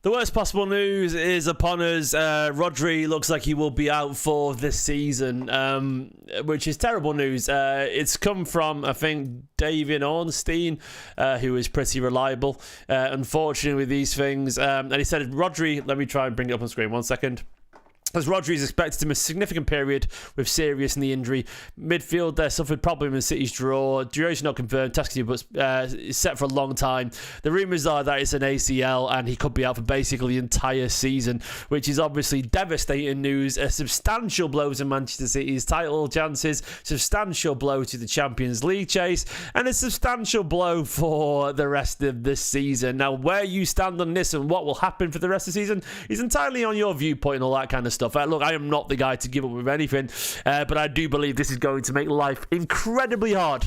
The worst possible news is upon us. Rodri looks like he will be out for this season, which is terrible news. It's come from, I think, David Ornstein, who is pretty reliable, unfortunately, with these things. And he said, Rodri, let me try and bring it up on screen 1 second. As Rodri is expected to miss a significant period with serious knee injury. Midfield suffered problem in City's draw. Duration not confirmed. Testing but is set for a long time. The rumours are that it's an ACL and he could be out for basically the entire season, which is obviously devastating news. A substantial blow to Manchester City's title chances, substantial blow to the Champions League chase, and a substantial blow for the rest of this season. Now, where you stand on this and what will happen for the rest of the season is entirely on your viewpoint and all that kind of stuff. Look, I am not the guy to give up with anything, but I do believe this is going to make life incredibly hard.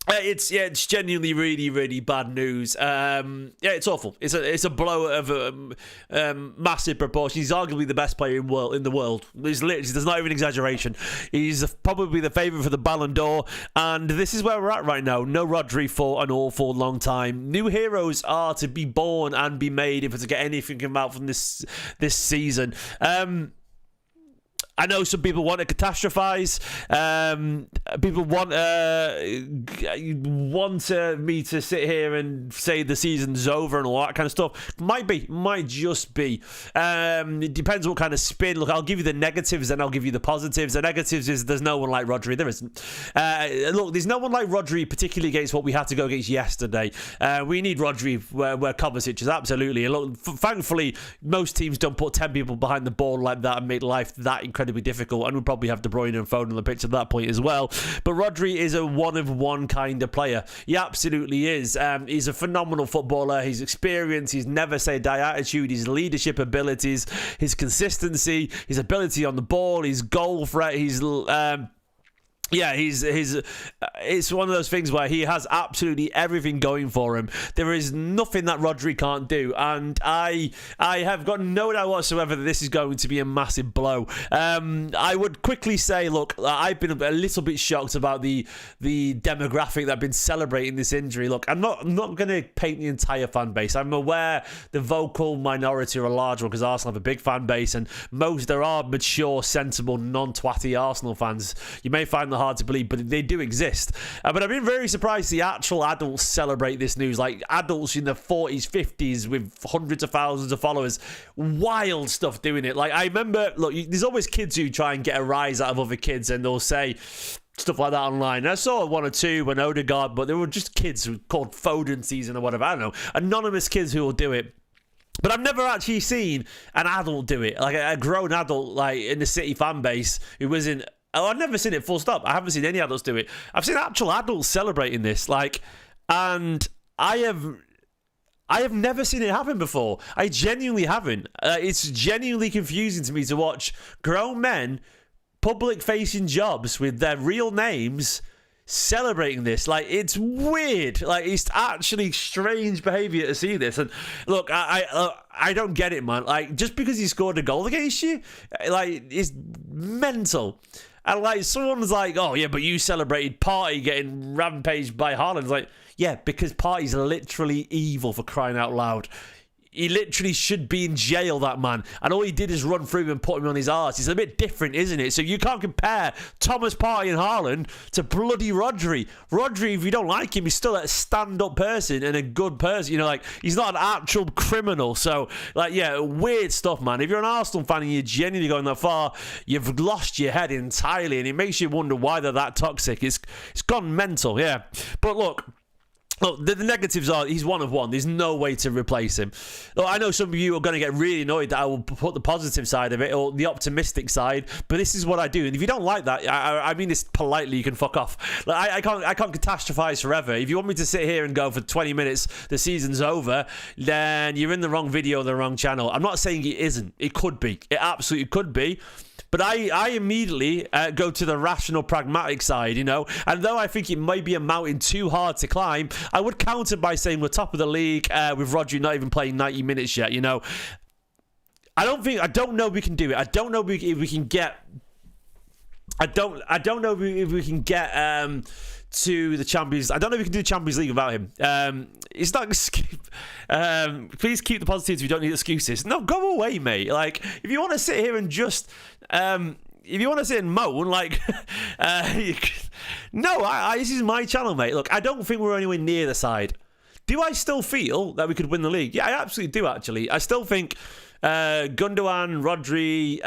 It's genuinely really, really bad news. It's awful. It's a blow of massive proportion. He's arguably the best player in the world. There's not even exaggeration. He's probably the favourite for the Ballon d'Or, and this is where we're at right now. No Rodri for an awful long time. New heroes are to be born and be made if it's to get anything come out from this season. I know some people want to catastrophize. People want me to sit here and say the season's over and all that kind of stuff. Might just be. It depends what kind of spin. Look, I'll give you the negatives and I'll give you the positives. The negatives is there's no one like Rodri. There isn't. Look, there's no one like Rodri, particularly against what we had to go against yesterday. We need Rodri where Kovacic is, absolutely. And look, thankfully, most teams don't put 10 people behind the ball like that and make life that incredibly difficult, and we'll probably have De Bruyne and Foden on the pitch at that point as well. But Rodri is a one-of-one kind of player. He absolutely is. He's a phenomenal footballer. His experience, his never-say-die attitude, his leadership abilities, his consistency, his ability on the ball, his goal threat, it's one of those things where he has absolutely everything going for him. There is nothing that Rodri can't do, and I have got no doubt whatsoever that this is going to be a massive blow. I would quickly say, look, I've been a little bit shocked about the demographic that have been celebrating this injury. Look, I'm not going to paint the entire fan base. I'm aware the vocal minority are a large one because Arsenal have a big fan base, and there are mature, sensible, non-twatty Arsenal fans. You may find hard to believe, but they do exist. But I've been very surprised the actual adults celebrate this news, like adults in their 40s, 50s with hundreds of thousands of followers. Wild stuff doing it. Like, I remember, look, there's always kids who try and get a rise out of other kids, and they'll say stuff like that online. I saw one or two when Odegaard, but they were just kids who called Foden season or whatever. I don't know. Anonymous kids who will do it. But I've never actually seen an adult do it, like a grown adult, like in the City fan base who was in. Oh, I've never seen it, full stop. I haven't seen any adults do it. I've seen actual adults celebrating this, and I have never seen it happen before. I genuinely haven't. It's genuinely confusing to me to watch grown men, public-facing jobs with their real names, celebrating this. Like, it's weird. Like, it's actually strange behaviour to see this. And look, I don't get it, man. Like, just because he scored a goal against you, like, it's mental. And like, someone's like, oh yeah, but you celebrated Partey getting rampaged by Haaland. It's like, yeah, because Partey's literally evil, for crying out loud. He literally should be in jail, that man. And all he did is run through and put him on his arse. It's a bit different, isn't it? So you can't compare Thomas Partey and Haaland to bloody Rodri. Rodri, if you don't like him, he's still a stand-up person and a good person. You know, like, he's not an actual criminal. So, like, yeah, weird stuff, man. If you're an Arsenal fan and you're genuinely going that far, you've lost your head entirely. And it makes you wonder why they're that toxic. It's gone mental, yeah. But look, the negatives are he's one of one. There's no way to replace him. Look, I know some of you are going to get really annoyed that I will put the positive side of it or the optimistic side, but this is what I do. And if you don't like that, I mean this politely, you can fuck off. Like, I can't catastrophize forever. If you want me to sit here and go for 20 minutes, the season's over, then you're in the wrong video, the wrong channel. I'm not saying it isn't. It could be. It absolutely could be. But I immediately go to the rational, pragmatic side, you know. And though I think it might be a mountain too hard to climb, I would counter by saying we're top of the league with Rodri not even playing 90 minutes yet, you know. I don't know if we can do it. I don't know if we can get. I don't know if we can get to the Champions. I don't know if we can do the Champions League without him. it's not. Please keep the positives. We don't need excuses. No, go away, mate. Like, if you want to sit here and just, if you want to sit and moan, like, no, this is my channel, mate. Look, I don't think we're anywhere near the side. Do I still feel that we could win the league? Yeah, I absolutely do, actually. I still think Gundogan, Rodri,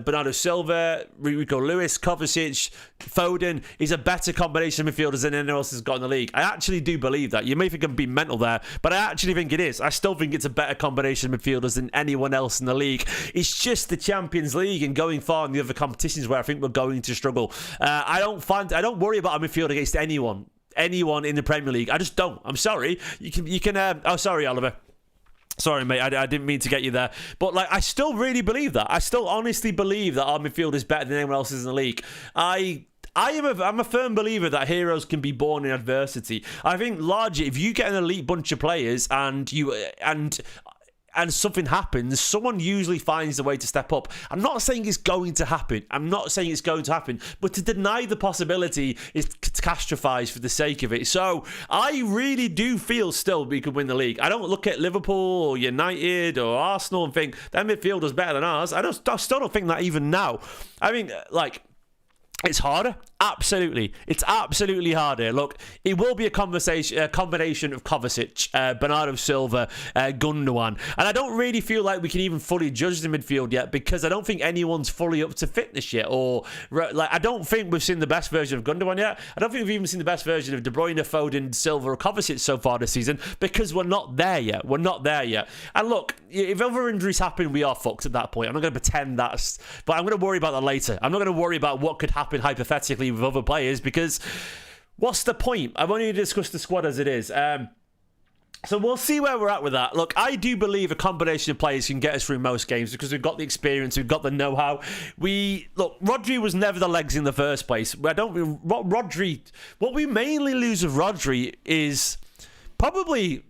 Bernardo Silva, Rico Lewis, Kovacic, Foden is a better combination of midfielders than anyone else has got in the league. I actually do believe that. You may think I'm being mental there, but I actually think it is. I still think it's a better combination of midfielders than anyone else in the league. It's just the Champions League and going far in the other competitions where I think we're going to struggle. I don't worry about a midfield against anyone in the Premier League. I just don't. I'm sorry. You can. Oh, sorry, Oliver. Sorry, mate, I didn't mean to get you there. But, like, I still really believe that. I still honestly believe that our midfield is better than anyone else in the league. I'm a firm believer that heroes can be born in adversity. I think, largely, if you get an elite bunch of players and something happens, someone usually finds a way to step up. I'm not saying it's going to happen. But to deny the possibility is catastrophise for the sake of it. So I really do feel still we could win the league. I don't look at Liverpool or United or Arsenal and think their midfield is better than ours. I still don't think that even now. I mean, like, it's harder. Absolutely. It's absolutely harder. Look, it will be a combination of Kovacic, Bernardo Silva, Gundogan. And I don't really feel like we can even fully judge the midfield yet because I don't think anyone's fully up to fitness yet. Or, like, I don't think we've seen the best version of Gundogan yet. I don't think we've even seen the best version of De Bruyne, Foden, Silva, or Kovacic so far this season because we're not there yet. And look, if other injuries happen, we are fucked at that point. I'm not going to pretend that's... But I'm going to worry about that later. I'm not going to worry about what could happen hypothetically with other players because what's the point? I've only discussed the squad as it is. So we'll see where we're at with that. Look, I do believe a combination of players can get us through most games because we've got the experience, we've got the know-how. Rodri was never the legs in the first place. What we mainly lose with Rodri is probably...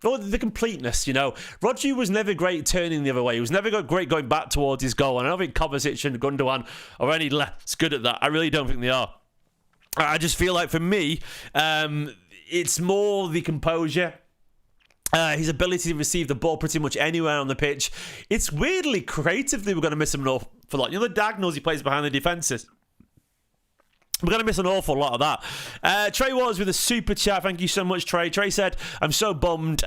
the completeness, you know. Rodri was never great turning the other way. He was never great going back towards his goal. And I don't think Kovacic and Gundogan are any less good at that. I really don't think they are. I just feel like for me, it's more the composure. His ability to receive the ball pretty much anywhere on the pitch. It's weirdly creatively we're going to miss him an awful lot. You know, the diagonals he plays behind the defences. We're going to miss an awful lot of that. Trey Waters with a super chat. Thank you so much, Trey. Trey said, I'm so bummed,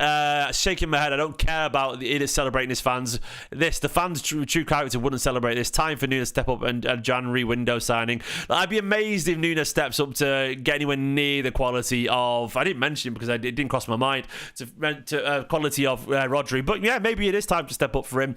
shaking my head. I don't care about it celebrating his fans. The fans' true character wouldn't celebrate this. Time for Nunes to step up and January window signing. I'd be amazed if Nunes steps up to get anywhere near the quality of... I didn't mention him because it didn't cross my mind. To quality of Rodri. But yeah, maybe it is time to step up for him.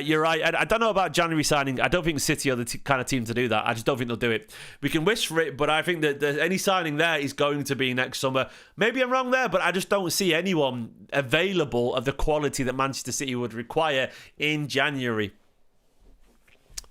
You're right. I don't know about January signing. I don't think City are the kind of team to do that. I just don't think they'll do it. We can wish for it, but I think that any signing there is going to be next summer. Maybe I'm wrong there, but I just don't see anyone available of the quality that Manchester City would require in January.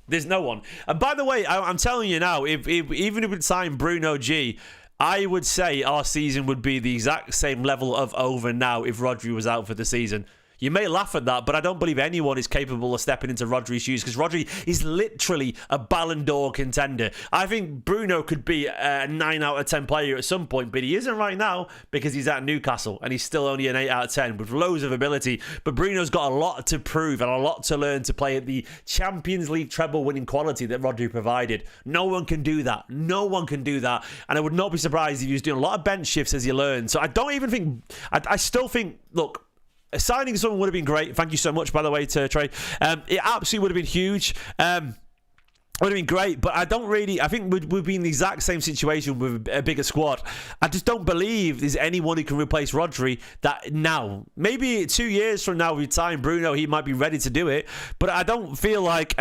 There's no one. And by the way, I'm telling you now, even if we'd sign Bruno G, I would say our season would be the exact same level of over now if Rodri was out for the season. You may laugh at that, but I don't believe anyone is capable of stepping into Rodri's shoes because Rodri is literally a Ballon d'Or contender. I think Bruno could be a 9 out of 10 player at some point, but he isn't right now because he's at Newcastle and he's still only an 8 out of 10 with loads of ability. But Bruno's got a lot to prove and a lot to learn to play at the Champions League treble winning quality that Rodri provided. No one can do that. And I would not be surprised if he was doing a lot of bench shifts as he learned. So I don't even think... I still think, look... Signing someone would have been great. Thank you so much, by the way, to Trey. It absolutely would have been huge. Would have been great, but I think we'd be in the exact same situation with a bigger squad. I just don't believe there's anyone who can replace Rodri that now. Maybe 2 years from now, we sign Bruno, he might be ready to do it, but I don't feel like...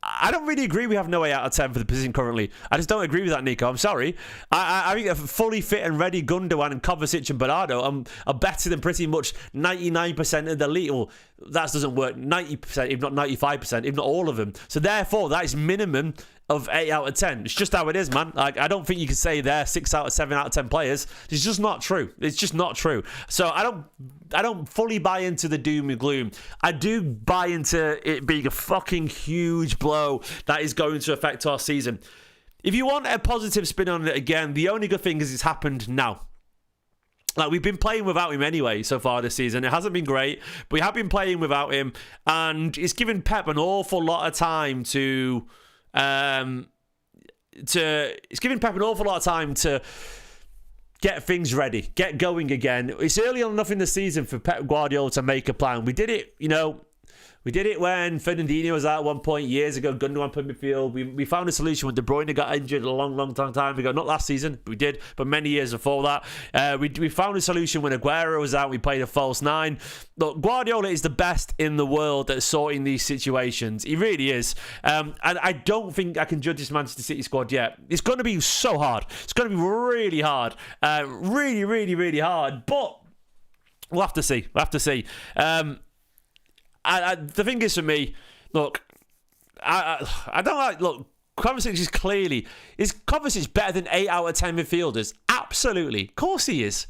I don't really agree we have no 8 out of 10 for the position currently. I just don't agree with that, Nico. I'm sorry. I think a fully fit and ready Gundogan and Kovacic and Bernardo are better than pretty much 99% of the league. Well, that doesn't work. 90%, if not 95%, if not all of them. So therefore, that is minimum of 8 out of 10. It's just how it is, man. Like, I don't think you can say they're 6 out of 7 out of 10 players. It's just not true. So I don't fully buy into the doom and gloom. I do buy into it being a fucking huge blow that is going to affect our season. If you want a positive spin on it again, the only good thing is it's happened now. Like, we've been playing without him anyway so far this season. It hasn't been great, but we have been playing without him, and it's given Pep an awful lot of time to get things ready, get going again. It's early enough in the season for Pep Guardiola to make a plan. We did it, we did it when Fernandinho was out at one point years ago. Gundogan played midfield. We found a solution when De Bruyne got injured a long time ago. Not last season, but we did. But many years before that, we found a solution when Aguero was out. We played a false nine. Look, Guardiola is the best in the world at sorting these situations. He really is. And I don't think I can judge this Manchester City squad yet. It's going to be so hard. It's going to be really hard. Really hard. But we'll have to see. The thing is, for me, look, I don't like, look, Kovacic is clearly, is Kovacic better than 8 out of 10 midfielders? Absolutely. Of course he is.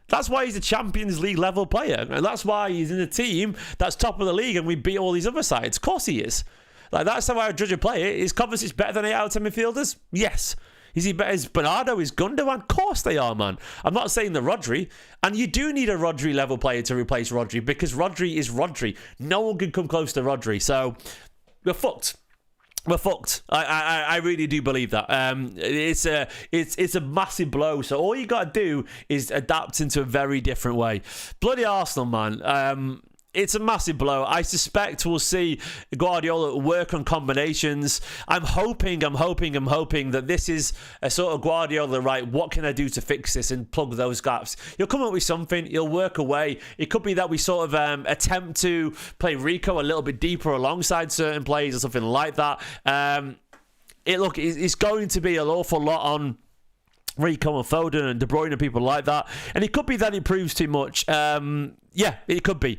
That's why he's a Champions League level player. And that's why he's in a team that's top of the league and we beat all these other sides. Of course he is. Like, that's how I judge a player. Is Kovacic better than 8 out of 10 midfielders? Yes. Is he better? Is Bernardo? Is Gundogan? Of course they are, man. I'm not saying the Rodri. And you do need a Rodri level player to replace Rodri, because Rodri is Rodri. No one can come close to Rodri. So we're fucked. I really do believe that. It's a massive blow. So all you got to do is adapt into a very different way. Bloody Arsenal, man. It's a massive blow. I suspect we'll see Guardiola work on combinations. I'm hoping that this is a sort of Guardiola, right, what can I do to fix this and plug those gaps? He'll come up with something. He'll work away. It could be that we sort of attempt to play Rico a little bit deeper alongside certain plays or something like that. It's going to be an awful lot on Rico and Foden and De Bruyne and people like that, and it could be that it proves too much. Yeah, it could be.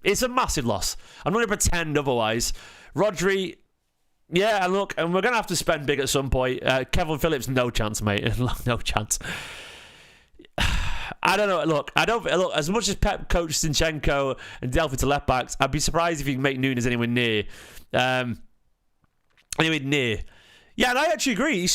It's a massive loss. I'm not going to pretend otherwise. Rodri, yeah, and look, and we're going to have to spend big at some point. Kevin Phillips, no chance, mate. No chance. I don't know. Look, as much as Pep coached Zinchenko and Delphi to left backs, I'd be surprised if he can make Nunes anywhere near. Yeah, and I actually agree.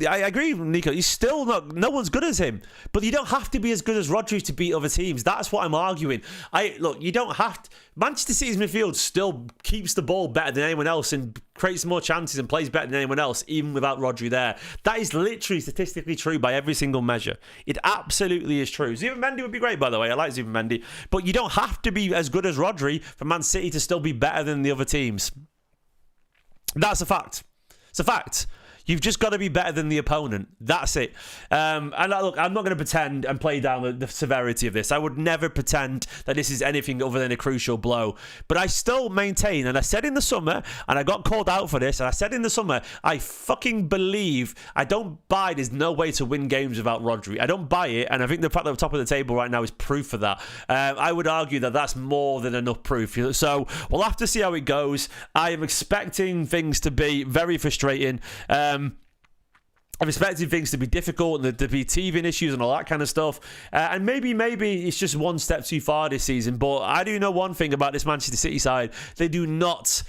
I agree with Nico. He's still not. No one's good as him. But you don't have to be as good as Rodri to beat other teams. That's what I'm arguing. You don't have to. Manchester City's midfield still keeps the ball better than anyone else and creates more chances and plays better than anyone else, even without Rodri there. That is literally statistically true by every single measure. It absolutely is true. Zubimendi would be great, by the way. I like Zubimendi. But you don't have to be as good as Rodri for Man City to still be better than the other teams. That's a fact. It's a fact. You've just got to be better than the opponent. That's it. And look, I'm not going to pretend and play down the severity of this. I would never pretend that this is anything other than a crucial blow. But I still maintain, and I said in the summer, and I got called out for this, and I said in the summer, I fucking believe, I don't buy there's no way to win games without Rodri. I don't buy it, and I think the fact that we're top of the table right now is proof of that. I would argue that that's more than enough proof. So we'll have to see how it goes. I am expecting things to be very frustrating. I'm expecting things to be difficult and to be teething issues and all that kind of stuff. And maybe it's just one step too far this season. But I do know one thing about this Manchester City side. They do not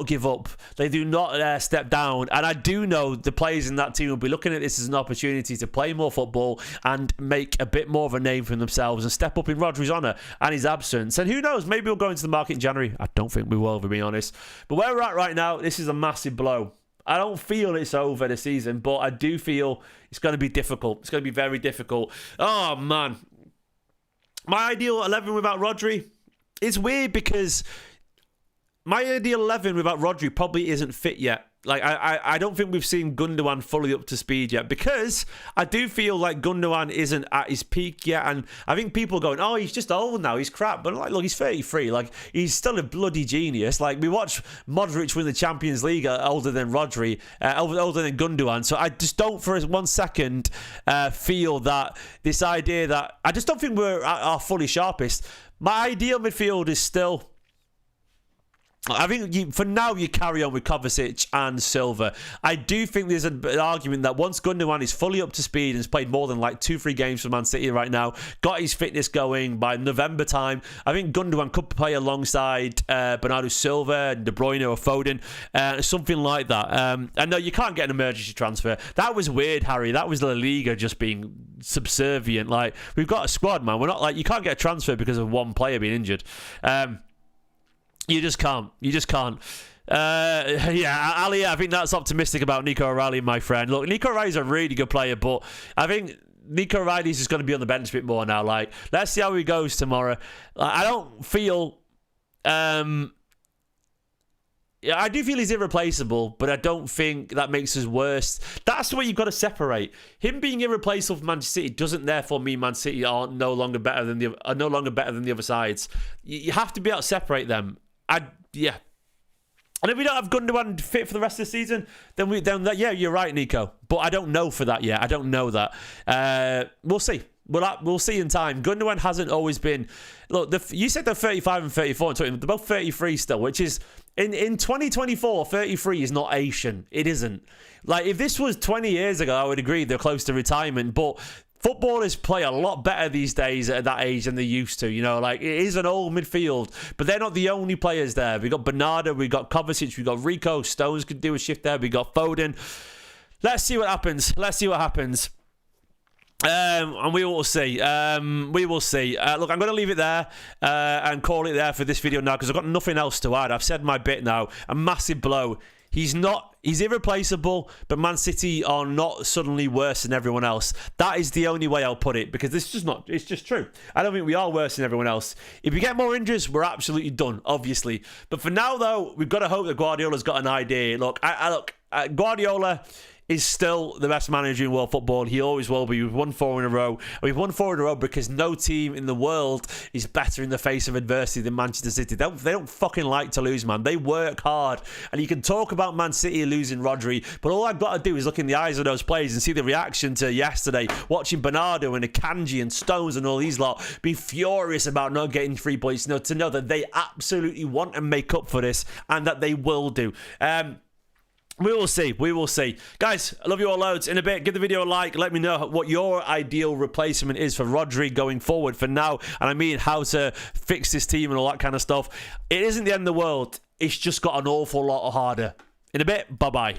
give up. They do not step down. And I do know the players in that team will be looking at this as an opportunity to play more football and make a bit more of a name for themselves and step up in Rodri's honour and his absence. And who knows, maybe we'll go into the market in January. I don't think we will, to be honest. But where we're at right now, this is a massive blow. I don't feel it's over the season, but I do feel it's going to be difficult. It's going to be very difficult. Oh, man. My ideal 11 without Rodri, it's weird because my ideal 11 without Rodri probably isn't fit yet. Like, I don't think we've seen Gundogan fully up to speed yet, because I do feel like Gundogan isn't at his peak yet, and I think people are going, oh, he's just old now, he's crap. But like, look, he's 33. Like, he's still a bloody genius. Like, we watched Modric win the Champions League older than Rodri, older than Gundogan. So I just don't for 1 second feel that this idea that I just don't think we're at our fully sharpest. My ideal midfield is still I think for now you carry on with Kovacic and Silva. I do think there's an argument that once Gundogan is fully up to speed and has played more than like 2-3 games for Man City right now, got his fitness going by November time, I think Gundogan could play alongside Bernardo Silva, De Bruyne or Foden, something like that. And no, you can't get an emergency transfer. That was weird, Harry. That was La Liga just being subservient. Like, we've got a squad, man. We're not like, you can't get a transfer because of one player being injured. You just can't. Yeah, Ali, I think that's optimistic about Nico O'Reilly, my friend. Look, Nico O'Reilly's a really good player, but I think Nico O'Reilly's just going to be on the bench a bit more now. Like, let's see how he goes tomorrow. I don't feel... Yeah, I do feel he's irreplaceable, but I don't think that makes us worse. That's what you've got to separate. Him being irreplaceable for Manchester City doesn't therefore mean Man City are no longer better than the other sides. You have to be able to separate them. Yeah. And if we don't have Gundogan fit for the rest of the season, then yeah, you're right, Nico. But I don't know for that yet. I don't know that. We'll see. We'll see in time. Gundogan hasn't always been... Look, you said they're 35 and 34. They're both 33 still, which is... In 2024, 33 is not Asian. It isn't. Like, if this was 20 years ago, I would agree they're close to retirement. But footballers play a lot better these days at that age than they used to. You know, like, it is an old midfield. But they're not the only players there. We've got Bernardo, we've got Kovacic, we've got Rico. Stones could do a shift there. We've got Foden. Let's see what happens. And we will see. Look, I'm going to leave it there and call it there for this video now because I've got nothing else to add. I've said my bit now. A massive blow. He's irreplaceable, but Man City are not suddenly worse than everyone else. That is the only way I'll put it because it's just true. I don't think we are worse than everyone else. If we get more injuries, we're absolutely done, obviously. But for now, though, we've got to hope that Guardiola's got an idea. Look, Guardiola is still the best manager in world football. He always will be. We've won 4 in a row. And we've won 4 in a row because no team in the world is better in the face of adversity than Manchester City. They don't fucking like to lose, man. They work hard. And you can talk about Man City losing Rodri, but all I've got to do is look in the eyes of those players and see the reaction to yesterday, watching Bernardo and Akanji and Stones and all these lot be furious about not getting 3 points, to know that they absolutely want to make up for this and that they will do. We will see. Guys, I love you all loads. In a bit, give the video a like. Let me know what your ideal replacement is for Rodri going forward for now. And I mean how to fix this team and all that kind of stuff. It isn't the end of the world. It's just got an awful lot harder. In a bit, bye-bye.